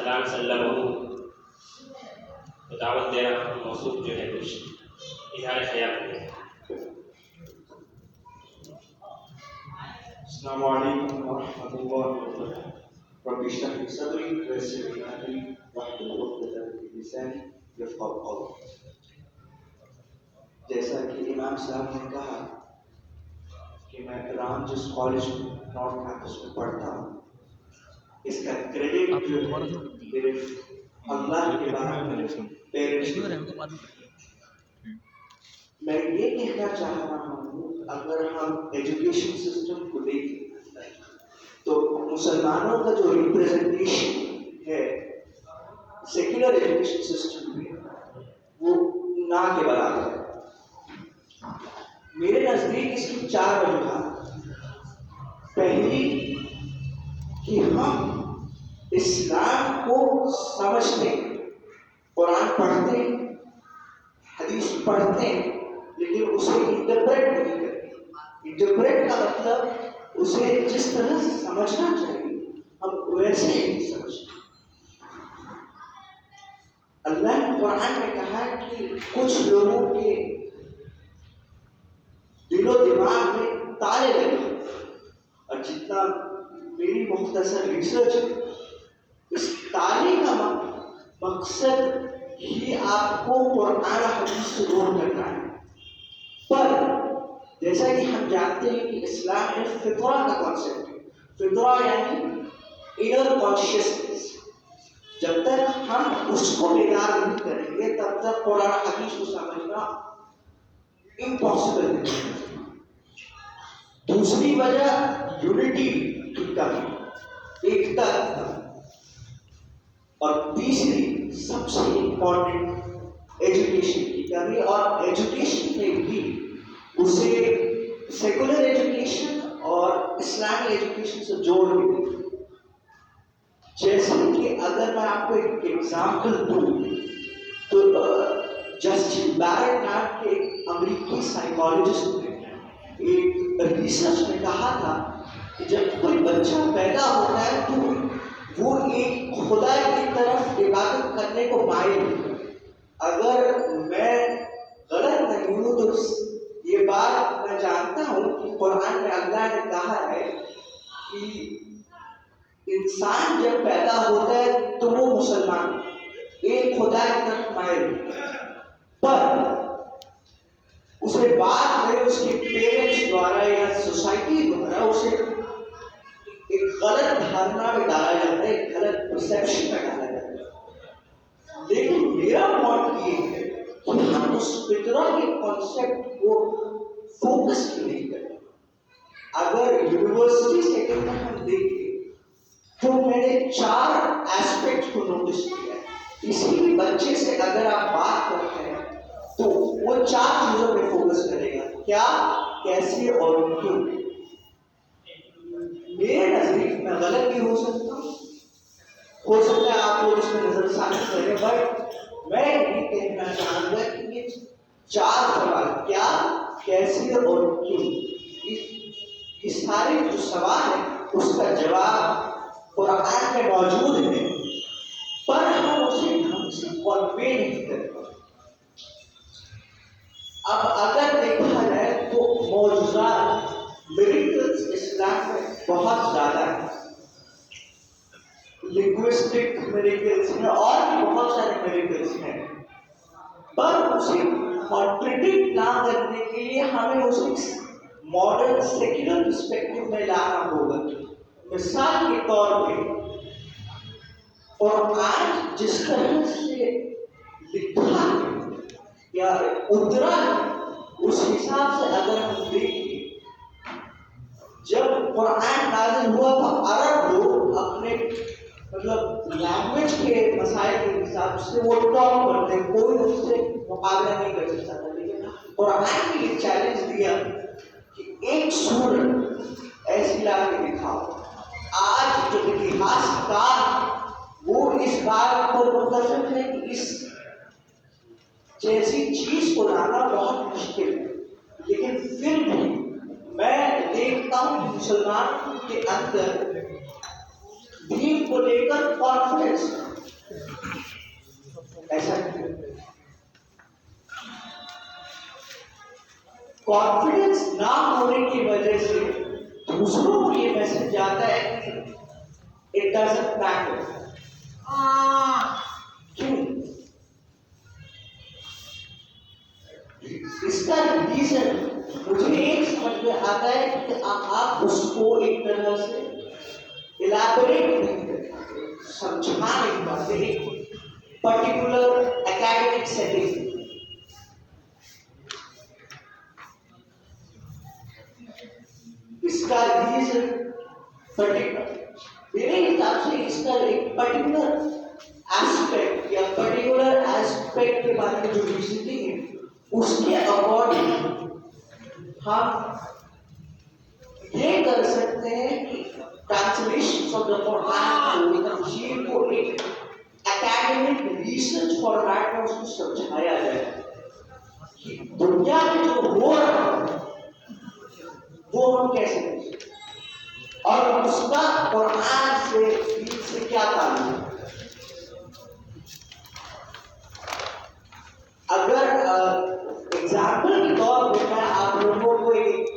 سلام سلمہ تو دعوت دینا موصوف جو ہے کچھ اظہار خیال ہے. السلام علیکم ورحمۃ اللہ وبرکاتہ. رب اشرح لي صدري ويسر لي امري واحلل عقدة من لساني يفقهوا قولي. جیسا کہ امام صاحب نے کہا کہ میں رام جس کالج میں نارتھ کیمپس میں پڑھتا ہوں، اس کا کریڈٹ جو ہے صرف اللہ کے بعد میرے پیرنٹس. میں یہ کہنا چاہ رہا ہوں اگر ہم ایجوکیشن سسٹم کو دیکھیں تو مسلمانوں کا جو ریپریزنٹیشن ہے سیکولر ایجوکیشن سسٹم میں وہ نہ کے برابر ہے. میرے نزدیک اس کی 4 وجوہات. پہلی کہ ہم اسلام کو سمجھتے ہیں، قرآن پڑھتے ہیں، حدیث پڑھتے ہیں، لیکن اسے انٹرپریٹ نہیں کرتے. انٹرپریٹ کا مطلب اسے جس طرح سے سمجھنا چاہیے ہم ویسے نہیں سمجھتے. اللہ نے قرآن میں کہا کہ کچھ لوگوں کے دل و دماغ میں تالے لگے، اور جتنا میری مختصر ریسرچ ہے اس تالے کا مقصد ہی آپ کو قرآن حدیث سے دور کرنا ہے. پر جیسا کہ ہم جانتے ہیں کہ اسلام میں فطرہ کا کانسیپٹ ہے. فطرہ یعنی انر کانشیسنس. جب تک ہم اس کو بیدار نہیں کریں گے تب تک قرآن حدیث کو سمجھنا امپاسبل ہے. دوسری وجہ یونٹی کی کمی، ایکتا کی کمی. اور تیسری سب سے امپورٹنٹ ایجوکیشن کی کمی. اور ایجوکیشن میں بھی اسے سیکولر ایجوکیشن اور اسلامی ایجوکیشن سے جوڑ کے دی. جیسے کہ اگر میں آپ کو ایک ایگزامپل دوں تو جسٹن بیرٹ نام کے ایک امریکی سائیکالوجسٹ نے ایک ریسرچ میں کہا تھا کہ جب کوئی بچہ پیدا ہوتا ہے تو وہ ایک خدا کی طرف عبادت کرنے کو مائل ہے. اگر میں غلط نہیں ہوں تو یہ بات میں جانتا ہوں کہ قرآن میں اللہ نے کہا ہے کہ انسان جب پیدا ہوتا ہے تو وہ مسلمان ایک خدا کی طرف مائل ہے. پر اسے بعد میں اس کے پیرنٹس دوارا یا سوسائٹی دوارا اسے ایک غلط دھارنا میں ڈالا جاتا ہے، ایک غلط پرسیپشن میں ڈالا جاتا ہے. لیکن میرا پوائنٹ یہ ہے کہ ہم اس فطرہ کے کانسیپٹ کو فوکس کیوں نہیں کرتے. اگر یونیورسٹی سیٹنگ میں ہم دیکھیں تو میں نے 4 ایسپیکٹ کو نوٹس کیا ہے. کسی بھی بچے سے اگر آپ بات کرتے ہیں تو وہ 4 چیزوں پہ فوکس کرے گا: کیا، کیسے اور کیوں. میرے نزدیک میں غلط بھی ہو سکتا ہے آپ لوگ اس میں نظر ثانی کریں، بٹ میں یہ کہنا چاہوں گا کہ یہ 4 سوال کیا، کیسے اور کیوں، یہ سارے جو سوال ہیں اس کا جواب قرآن میں موجود ہے، پر ہم اسے ڈھنگ سے کنوے نہیں کرتے. اب اگر دیکھا جائے تو معجزات میریکلز اسلام میں بہت زیادہ ہیں. لنگوسٹک میریکلز ہیں اور بھی بہت سارے میریکلز ہیں، پر اسے کانٹریڈکٹ نہ کرنے کے لیے ہمیں اسے ماڈرن سیکولر پرسپیکٹو میں لانا ہوگا. مثال کے طور پہ قرآن جس طرح سے لکھا ہے یا اترا ہے اس حساب سے اگر ہم دیکھیں، جب قرآن نازل ہوا تو عرب لوگ اپنے لینگویج کے مسائل کے حساب سے وہ ٹاپ کرتے، کوئی اس سے مقابلہ نہیں کر سکتا تھا. لیکن قرآن نے یہ چیلنج دیا کہ ایک سورت ایسی لا کے دکھاؤ. آج جو اتہاس کار وہ اس بات پر متفق ہے کہ اس جیسی چیز کو لانا بہت مشکل ہے. لیکن پھر بھی میں دیکھتا ہوں کہ مسلمان کے اندر دین کو لے کر کانفیڈنس ایسا کانفیڈنس نہ ہونے کی وجہ سے دوسروں کو یہ میسج جاتا ہے کہ اٹ ڈزنٹ میٹر. کیوں؟ اس کا ریزن مجھے ایک سمجھ میں آتا ہے کہ آپ اس کو ایک طرح سے الیبوریٹ نہیں کرتے، سمجھا نہیں پاتے ایک پرٹیکولر اکیڈمک سیٹنگ. اس کا ریزن میرے حساب سے اس کا ایک پرٹیکولر ایسپیکٹ یا پرٹیکولر ایسپیکٹ کے بارے میں جو ریزننگ ہے اس کے اکارڈنگ ہم یہ کر سکتے ہیں کہ ٹرانسلیشن آف دا قرآن کو ایک اکیڈمک ریسرچ فارمیٹ میں اس کو سمجھایا جائے کہ دنیا میں جو ہو رہا ہے وہ ہم کیسے کریں اور اس کا قرآن سے کیا تعلق ہے. اگر ایگزامپل کے طور پہ میں آپ لوگوں کو ایک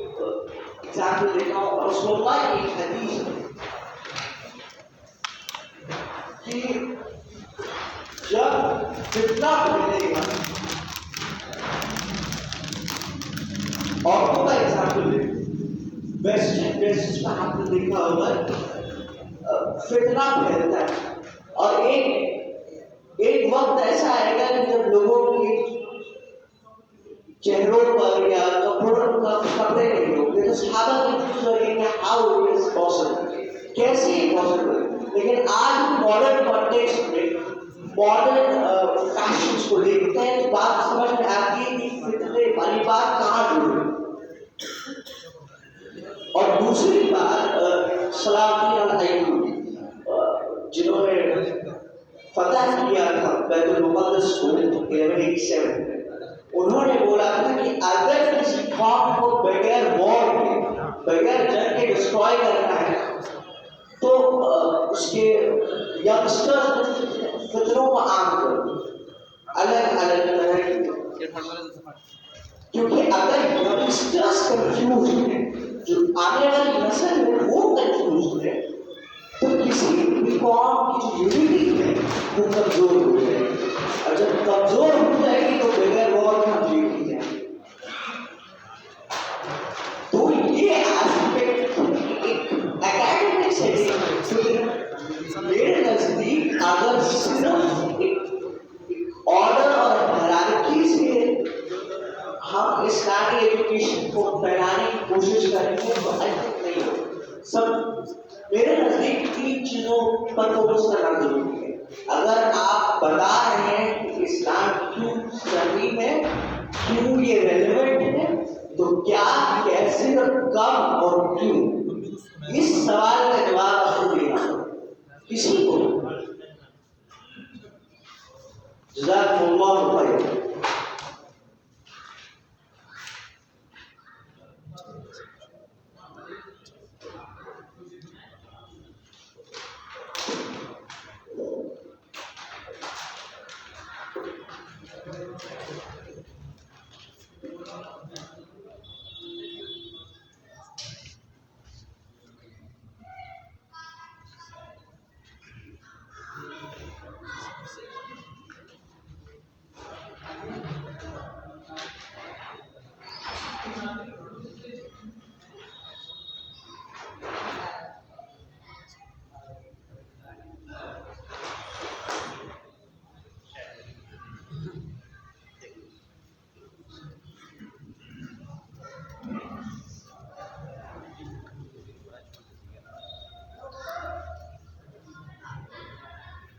ایگزامپل دیتا ہوں، رسول اللہ کی ایک حدیث ہے کہ جب فتنہ پھیلے گا، عورتوں کا ایگزامپل ہے، ویسٹرن ڈریسز میں آپ نے دیکھا ہوگا فتنہ پھیلتا ہے اور ایک وقت ایسا آئے گا کہ جب لوگوں کے چہروں پر یا کپڑے نہیں ہوگے تو صحابہ کی پوچھ رہے کہ ہاؤ اٹ از پاسبل، کیسے یہ پاسبل. لیکن آج ماڈرن کانٹیکسٹ میں ماڈرن فیشنز کو دیکھتے ہیں تو بات سمجھ میں آتی ہے کہ فتنے والی بات کہاں جڑی. اور دوسری بات صلاح الدین جنہوں نے فتح کیا تھا بیت المقدس کو 1187 میں، انہوں نے بولا تھا کہ اگر کسی قوم کو بغیر وار کے بغیر جنگ کے ڈسٹروائے کرنا ہے تو اس کے ینگسٹرز فتنوں کو عام کرو الگ الگ طرح کی، کیونکہ اگر ینگسٹرز کنفیوز ہیں، جو آنے والی نسل ہے وہ کنفیوز ہے تو کسی بھی قوم کی جو یونٹی ہے وہ کمزور ہو جائے گی، اور جب کمزور ہو جائے گی تو بغیر وار کا جیت کی جائے گی. تو یہ ایسپیکٹ ایک اکیڈمک سیٹنگ میرے نزدیک اگر صرف ایک آرڈر اور ہیرارکی سے ہم اسلامی ایجوکیشن کو پھیلانے کی کوشش کریں گے تو نہیں ہو. میرے نزدیک 3 چیزوں پر فوکس کرنا ضروری ہے. اگر آپ بتا رہے ہیں کہ اسلام کیوں صحیح ہے، کیوں یہ ریلیونٹ ہے، تو کیا، کیسے اور کب اور کیوں، اس سوال کا جواب آپ کو دینا. کسی